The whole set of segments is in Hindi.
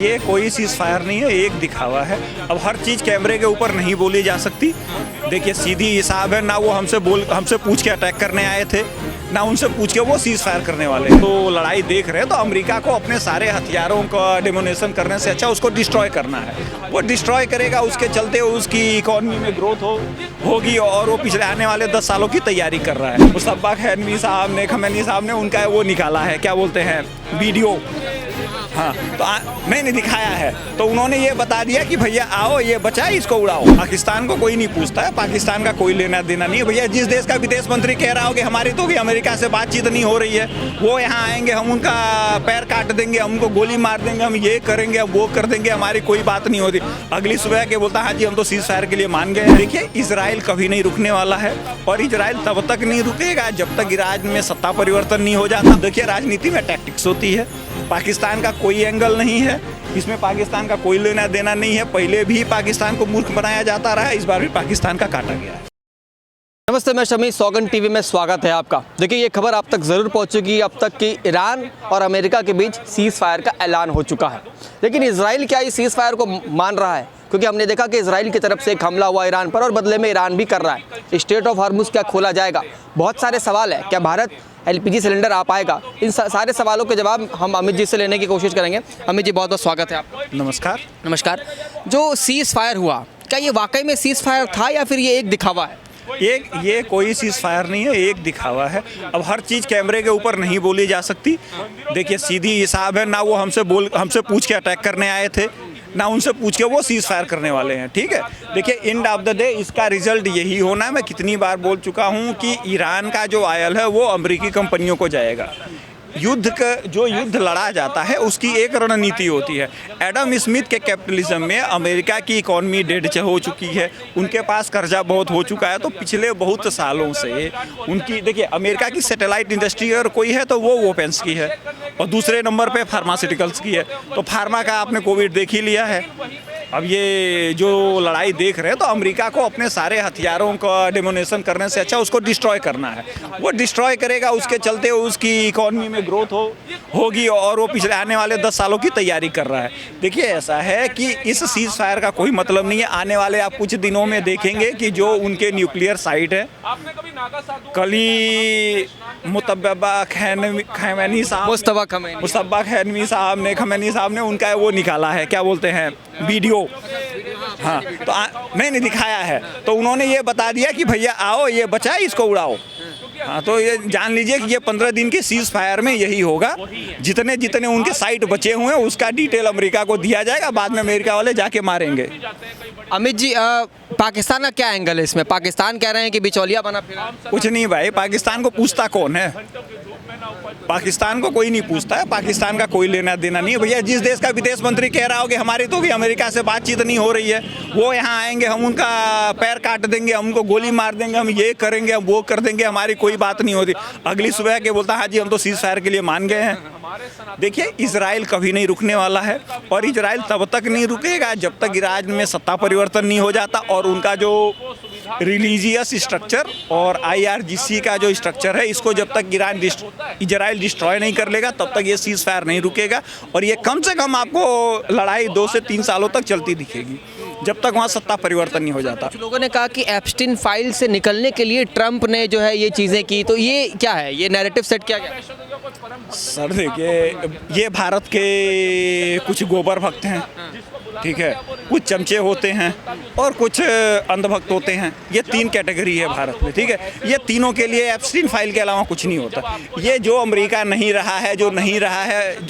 ये कोई सीज फायर नहीं है, एक दिखावा है। अब हर चीज़ कैमरे के ऊपर नहीं बोली जा सकती। देखिए सीधी हिसाब है, ना वो हमसे पूछ के अटैक करने आए थे, ना उनसे पूछ के वो सीज फायर करने वाले हैं। तो लड़ाई देख रहे हैं तो अमेरिका को अपने सारे हथियारों का डिमोनेशन करने से अच्छा उसको डिस्ट्रॉय करना है। वो डिस्ट्रॉय करेगा, उसके चलते उसकी इकोनॉमी में ग्रोथ होगी और वो पिछले आने वाले 10 सालों की तैयारी कर रहा है। मुशर्रफ खमैनी साहब ने उनका वो निकाला है, क्या बोलते हैं, वीडियो। हाँ, तो नहीं दिखाया है, तो उन्होंने ये बता दिया कि भैया आओ ये बचाए, इसको उड़ाओ। पाकिस्तान को कोई नहीं पूछता है, पाकिस्तान का कोई लेना देना नहीं है। भैया जिस देश का विदेश मंत्री कह रहा हो कि हमारी तो अमेरिका से बातचीत नहीं हो रही है, वो यहाँ आएंगे, हम उनका पैर काट देंगे, हम उनको गोली मार देंगे, हम ये करेंगे, वो कर देंगे, हमारी कोई बात नहीं होती। अगली सुबह के बोलता हाँ जी हम तो सीज फायर के लिए मान गए। देखिए इजराइल कभी नहीं रुकने वाला है और इजराइल तब तक नहीं रुकेगा जब तक ईरान में सत्ता परिवर्तन नहीं हो जाता। देखिए राजनीति में टैक्टिक्स होती है, पाकिस्तान का कोई एंगल नहीं है इसमें, पाकिस्तान का कोई लेना देना नहीं है। पहले भी पाकिस्तान को मूर्ख बनाया जाता रहा है, इस बार भी पाकिस्तान का काटा गया है। नमस्ते, मैं शमी, सौगन टीवी में स्वागत है आपका। देखिए ये खबर आप तक ज़रूर पहुंचेगी अब तक कि ईरान और अमेरिका के बीच सीज़ फायर का ऐलान हो चुका है, लेकिन इजराइल क्या इस सीज़ फायर को मान रहा है? क्योंकि हमने देखा कि इजराइल की तरफ से एक हमला हुआ ईरान पर और बदले में ईरान भी कर रहा है। स्टेट ऑफ हॉर्मुज़ क्या खोला जाएगा? बहुत सारे सवाल है। क्या भारत LPG सिलेंडर आ पाएगा? इन सारे सवालों के जवाब हम अमित जी से लेने की कोशिश करेंगे। अमित जी बहुत बहुत स्वागत है आपका। नमस्कार। जो सीज़ फायर हुआ, क्या ये वाकई में सीज़ फायर था या फिर ये एक दिखावा है? ये कोई सीज फायर नहीं है, एक दिखावा है। अब हर चीज़ कैमरे के ऊपर नहीं बोली जा सकती। देखिए सीधी हिसाब है, ना वो हमसे पूछ के अटैक करने आए थे, ना उनसे पूछ के वो सीज फायर करने वाले हैं। ठीक है, देखिए एंड ऑफ द डे इसका रिजल्ट यही होना है। मैं कितनी बार बोल चुका हूँ कि ईरान का जो आयल है वो अमेरिकी कंपनियों को जाएगा। जो युद्ध लड़ा जाता है उसकी एक रणनीति होती है। एडम स्मिथ के कैपिटलिज्म में अमेरिका की इकोनॉमी डेढ़ हो चुकी है, उनके पास कर्जा बहुत हो चुका है। तो पिछले बहुत सालों से उनकी, देखिए अमेरिका की सैटेलाइट इंडस्ट्री अगर कोई है तो वो वेपन्स की है और दूसरे नंबर पे फार्मास्यूटिकल्स की है। तो फार्मा का आपने कोविड देख ही लिया है। अब ये जो लड़ाई देख रहे हैं तो अमेरिका को अपने सारे हथियारों का डिमोनेशन करने से अच्छा उसको डिस्ट्रॉय करना है। वो डिस्ट्रॉय करेगा, उसके चलते उसकी इकोनॉमी में ग्रोथ होगी और वो पिछले आने वाले 10 सालों की तैयारी कर रहा है। देखिए ऐसा है कि इस सीज फायर का कोई मतलब नहीं है। आने वाले आप कुछ दिनों में देखेंगे कि जो उनके न्यूक्लियर साइट है, कल ही मुशर्रफ खमैनी साहब ने उनका वो निकाला है, क्या बोलते हैं, वीडियो। हाँ, तो नहीं दिखाया है, तो उन्होंने ये बता दिया कि भैया आओ ये बचाए, इसको उड़ाओ। हाँ, तो ये जान लीजिए कि ये 15 दिन के सीज फायर में यही होगा। जितने उनके साइट बचे हुए हैं उसका डिटेल अमेरिका को दिया जाएगा, बाद में अमेरिका वाले जाके मारेंगे। अमित जी पाकिस्तान का क्या एंगल है इसमें? पाकिस्तान कह रहे हैं कि बिचौलिया बना फिरा। कुछ नहीं भाई, पाकिस्तान को पूछता कौन है? पाकिस्तान को कोई नहीं पूछता है, पाकिस्तान का कोई लेना देना नहीं है। भैया जिस देश का विदेश मंत्री कह रहा हो कि हमारी तो अमेरिका से बातचीत नहीं हो रही है, वो यहाँ आएंगे, हम उनका पैर काट देंगे, हम उनको गोली मार देंगे, हम ये करेंगे, हम वो कर देंगे, हमारी कोई बात नहीं होती। अगली सुबह के बोलता हाँ जी हम तो सीज फायर के लिए मान गए हैं। देखिए इजराइल कभी नहीं रुकने वाला है और इजराइल तब तक नहीं रुकेगा जब तक ईरान में सत्ता परिवर्तन नहीं हो जाता और उनका जो रिलीजियस स्ट्रक्चर और IRGC का जो स्ट्रक्चर है, इसको जब तक इजराइल डिस्ट्रॉय नहीं कर लेगा तब तक ये सीज फायर नहीं रुकेगा। और ये कम से कम आपको लड़ाई 2 से 3 सालों तक चलती दिखेगी जब तक वहाँ सत्ता परिवर्तन नहीं हो जाता। कुछ लोगों ने कहा कि एप्स्टीन फाइल से निकलने के लिए ट्रंप ने जो है ये चीज़ें की, तो ये क्या है, ये नैरेटिव सेट किया गया? सर देखिए ये भारत के कुछ गोबर भक्त हैं, ठीक है, कुछ चमचे होते हैं और कुछ अंधभक्त होते हैं। ये 3 कैटेगरी है भारत में, ठीक है। ये तीनों के लिए एप्स्टीन फाइल के अलावा कुछ नहीं होता। ये जो अमेरिका नहीं रहा है, जो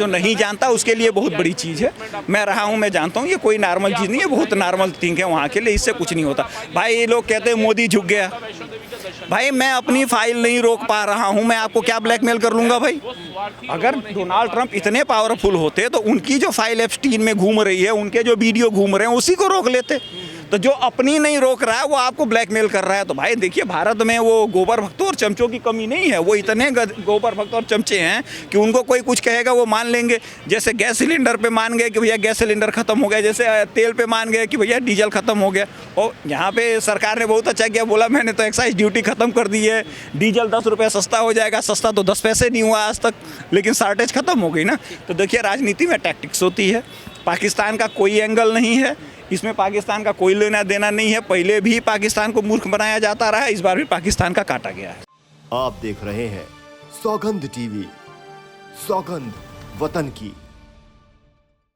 नहीं जानता, उसके लिए बहुत बड़ी चीज़ है। मैं रहा हूँ, मैं जानता हूँ, ये कोई नॉर्मल चीज़ नहीं है, बहुत नॉर्मल थिंग है वहाँ के लिए, इससे कुछ नहीं होता। भाई ये लोग कहते हैं मोदी झुक गया। भाई मैं अपनी फाइल नहीं रोक पा रहा हूं, मैं आपको क्या ब्लैकमेल कर लूंगा? भाई अगर डोनाल्ड ट्रंप इतने पावरफुल होते तो उनकी जो फाइल एप्स्टीन में घूम रही है, उनके जो वीडियो घूम रहे हैं, उसी को रोक लेते। तो जो अपनी नहीं रोक रहा है वो आपको ब्लैकमेल कर रहा है। तो भाई देखिए भारत में वो गोबर भक्तों और चमचों की कमी नहीं है। वो इतने गोबर भक्त और चमचे हैं कि उनको कोई कुछ कहेगा वो मान लेंगे। जैसे गैस सिलेंडर पे मान गए कि भैया गैस सिलेंडर खत्म हो गया, जैसे तेल पे मान गए कि भैया डीजल खत्म हो गया। और यहाँ पे सरकार ने बहुत अच्छा किया, बोला मैंने तो एक्साइज ड्यूटी खत्म कर दी है, डीजल 10 रुपये सस्ता हो जाएगा। सस्ता तो 10 पैसे नहीं हुआ आज तक, लेकिन शार्टेज खत्म हो गई ना। तो देखिए राजनीति में टैक्टिक्स होती है। पाकिस्तान का कोई एंगल नहीं है इसमें, पाकिस्तान का कोई लेना देना नहीं है। पहले भी पाकिस्तान को मूर्ख बनाया जाता रहा है, इस बार भी पाकिस्तान का काटा गया है। आप देख रहे हैं सौगंध टीवी, सौगंध वतन की।